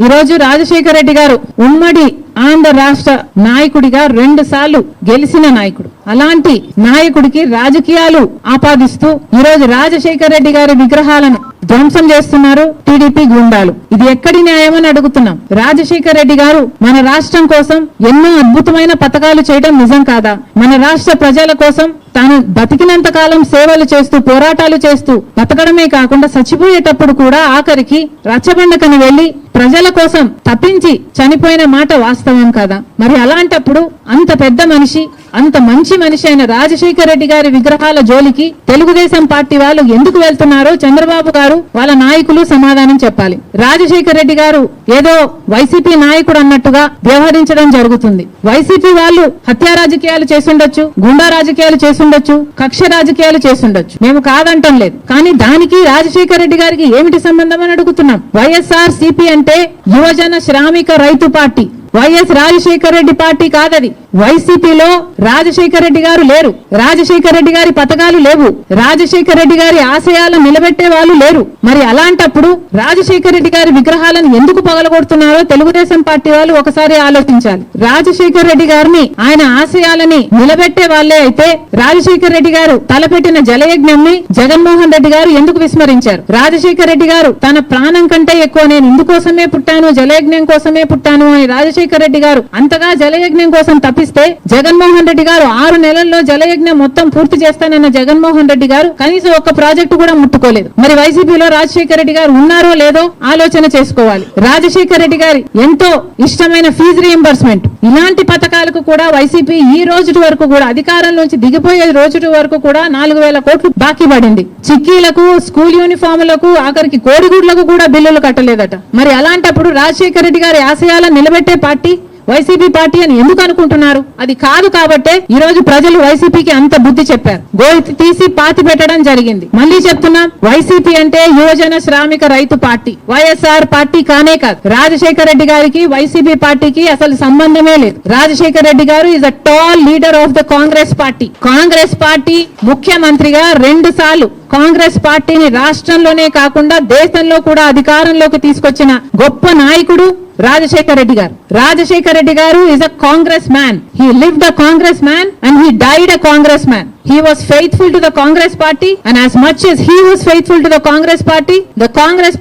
ఈ రోజు రాజశేఖర రెడ్డి గారు ఉమ్మడి ఆంధ్ర రాష్ట్ర నాయకుడిగా 2 సార్లు గెలిచిన నాయకుడు. అలాంటి నాయకుడికి రాజకీయాలు ఆపాదిస్తూ ఈ రోజు రాజశేఖర రెడ్డి గారి విగ్రహాలను ధ్వంసం చేస్తున్నారు టీడీపీ గుండాలు. ఇది ఎక్కడి న్యాయమని అడుగుతున్నాం. రాజశేఖర రెడ్డి గారు మన రాష్ట్రం కోసం ఎన్నో అద్భుతమైన పథకాలు చేయడం నిజం కాదా? మన రాష్ట్ర ప్రజల కోసం తాను బతికినంత కాలం సేవలు చేస్తూ పోరాటాలు చేస్తూ బతకడమే కాకుండా చచ్చిపోయేటప్పుడు కూడా ఆఖరికి రచ్చబండకని వెళ్లి ప్రజల కోసం తప్పించి చనిపోయిన మాట వాస్తవం కదా? మరి అలాంటప్పుడు అంత పెద్ద మనిషి, అంత మంచి మనిషి అయిన రాజశేఖర రెడ్డి గారి విగ్రహాల జోలికి తెలుగుదేశం పార్టీ వాళ్ళు ఎందుకు వెళ్తున్నారో చంద్రబాబు గారు వాళ్ళ నాయకులు సమాధానం చెప్పాలి. రాజశేఖర రెడ్డి గారు ఏదో వైసీపీ నాయకుడు అన్నట్టుగా వ్యవహరించడం జరుగుతుంది. వైసీపీ వాళ్ళు హత్యా రాజకీయాలు చేసుండొచ్చు, గుండా రాజకీయాలు చేసుండొచ్చు, కక్ష రాజకీయాలు చేసుండొచ్చు, మేము కాదంటం లేదు. కానీ దానికి రాజశేఖర రెడ్డి గారికి ఏమిటి సంబంధం అని అడుగుతున్నాం. వైఎస్ఆర్ సిపి అంటే యువజన శ్రామిక రైతు party. YS Rajasekhara Reddy party కాదది. వైసీపీలో రాజశేఖర రెడ్డి గారు లేరు, రాజశేఖర రెడ్డి గారి పథకాలు లేవు, రాజశేఖర రెడ్డి గారి ఆశయాలను నిలబెట్టే వాళ్ళు లేరు. మరి అలాంటప్పుడు రాజశేఖర రెడ్డి గారి విగ్రహాలను ఎందుకు పగలగొడుతున్నారో తెలుగుదేశం పార్టీ వాళ్ళు ఒకసారి ఆలోచించాలి. రాజశేఖర రెడ్డి గారిని, ఆయన ఆశయాలని నిలబెట్టే వాళ్లే అయితే రాజశేఖర రెడ్డి గారు తలపెట్టిన జలయజ్ఞంని జగన్మోహన్ రెడ్డి గారు ఎందుకు విస్మరించారు? రాజశేఖర రెడ్డి గారు తన ప్రాణం కంటే ఎక్కువ నేను ఇందుకోసమే పుట్టాను, జలయజ్ఞం కోసమే పుట్టాను అని రాజశేఖర రెడ్డి గారు అంతగా జలయజ్ఞం కోసం తప్పిస్తే జగన్మోహన్ రెడ్డి గారు 6 నెలల్లో జలయజ్ఞం మొత్తం పూర్తి చేస్తానన్న జగన్మోహన్ రెడ్డి గారు కనీసం ఒక్క ప్రాజెక్టు కూడా ముట్టుకోలేదు. మరి వైసీపీలో రాజశేఖర రెడ్డి గారు ఉన్నారో లేదో ఆలోచన చేసుకోవాలి. రాజశేఖర రెడ్డి గారి ఎంతో ఇష్టమైన ఫీజు రీయింబర్స్మెంట్, ఇలాంటి పథకాలకు కూడా వైసీపీ ఈ రోజు వరకు కూడా అధికారంలోంచి దిగిపోయే రోజు వరకు కూడా 4,000 కోట్లు బాకీ పడింది. చిక్కీలకు, స్కూల్ యూనిఫాములకు, ఆఖరికి కోడిగుడ్లకు కూడా బిల్లులు కట్టలేదట. మరి అలాంటప్పుడు రాజశేఖర రెడ్డి గారి ఆశయాలను నిలబెట్టే పార్టీ వైసీపీ పార్టీ అని ఎందుకు అనుకుంటున్నారు? అది కాదు కాబట్టే ఈ రోజు ప్రజలు వైసీపీకి అంత బుద్ధి చెప్పారు. గోయి తీసి పాతి పెట్టడం జరిగింది. మళ్ళీ చెప్తున్నాం, వైసీపీ అంటే యువజన శ్రామిక రైతు పార్టీ, వైఎస్ఆర్ పార్టీ కానే కాదు. రాజశేఖర రెడ్డి గారికి వైసీపీ పార్టీకి అసలు సంబంధమే లేదు. రాజశేఖర రెడ్డి గారు is a tall leader of the Congress party. Congress party ముఖ్యమంత్రిగా 2 సార్లు కాంగ్రెస్ పార్టీని రాష్ట్రంలోనే కాకుండా దేశంలో కూడా అధికారంలోకి తీసుకొచ్చిన గొప్ప నాయకుడు రాజశేఖర రెడ్డి గారు. రాజశేఖర రెడ్డి గారు is a Congress man. He lived a Congress man and he died a Congress man. He was faithful to the Congress party, and as much as he was faithful to the Congress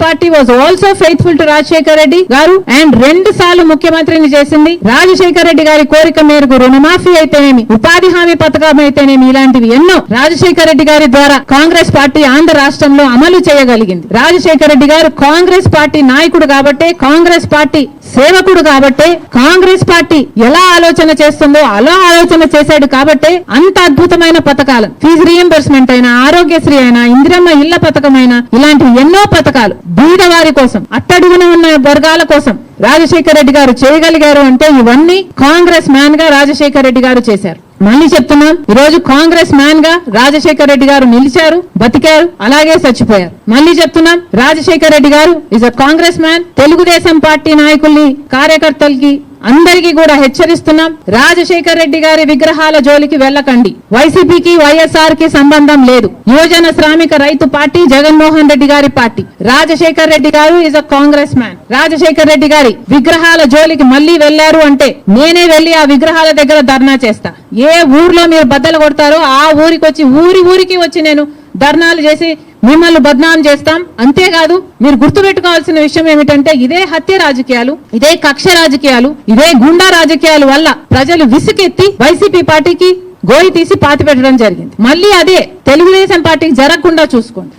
party was also faithful to Rajshekar Reddy garu, and 2 సార్లు ముఖ్యమంత్రిని చేసింది రాజశేఖర రెడ్డి గారి కోరిక మేరకు. రుణమాఫీ అయితేనేమి, ఉపాధి హామీ పథకం అయితేనేమి, ఇలాంటివి ఎన్నో రాజశేఖర రెడ్డి గారి ద్వారా కాంగ్రెస్ పార్టీ ఆంధ్ర రాష్ట్రంలో అమలు చేయగలిగింది. రాజశేఖర రెడ్డి గారు కాంగ్రెస్ పార్టీ నాయకుడు కాబట్టే, కాంగ్రెస్ పార్టీ సేవకుడు కాబట్టే, కాంగ్రెస్ పార్టీ ఎలా ఆలోచన చేస్తుందో అలా ఆలోచన చేశాడు కాబట్టే అంత అద్భుతమైన పథకాలు, ఫీజు రీయింబర్స్మెంట్ అయినా, ఆరోగ్యశ్రీ అయినా, ఇందిరమ్మ ఇళ్ల పథకమైనా, ఇలాంటి ఎన్నో పథకాలు బీదవారి కోసం, అట్టడుగున ఉన్న వర్గాల కోసం రాజశేఖర రెడ్డి గారు చేయగలిగారు అంటే ఇవన్నీ కాంగ్రెస్ మ్యాన్ గా రాజశేఖర రెడ్డి గారు చేశారు. మళ్ళీ చెప్తున్నాం, ఈ రోజు కాంగ్రెస్ మ్యాన్ గా రాజశేఖర రెడ్డి గారు నిలిచారు, బతికారు, అలాగే చచ్చిపోయారు. మళ్ళీ చెప్తున్నాం, రాజశేఖర రెడ్డి గారు is a Congress man. Telugu Desam party నాయకుల్ని, కార్యకర్తలకి అందరికీ కూడా హెచ్చరిస్తున్నాం, రాజశేఖర రెడ్డి గారి విగ్రహాల జోలికి వెళ్ళకండి. వైసీపీకి, వైఎస్ఆర్ కి సంబంధం లేదు. యువజన శ్రామిక రైతు పార్టీ జగన్మోహన్ రెడ్డి గారి పార్టీ. రాజశేఖర రెడ్డి గారు is a Congress man. Rajasekhara Reddy గారి విగ్రహాల జోలికి మళ్ళీ వెళ్లారు అంటే నేనే వెళ్లి ఆ విగ్రహాల దగ్గర ధర్నా చేస్తా. ఏ ఊర్లో మీరు బద్దలు కొడతారో ఆ ఊరికి వచ్చి, ఊరికి వచ్చి నేను ధర్నాలు చేసి మిమ్మల్ని బద్నాం చేస్తాం. అంతేకాదు, మీరు గుర్తుపెట్టుకోవాల్సిన విషయం ఏమిటంటే ఇదే హత్య రాజకీయాలు, ఇదే కక్ష రాజకీయాలు, ఇదే గుండా రాజకీయాల వల్ల ప్రజలు విసుకెత్తి వైసీపీ పార్టీకి గోయి తీసి పాతి పెట్టడం జరిగింది. మళ్ళీ అదే తెలుగుదేశం పార్టీకి జరగకుండా చూసుకోండి.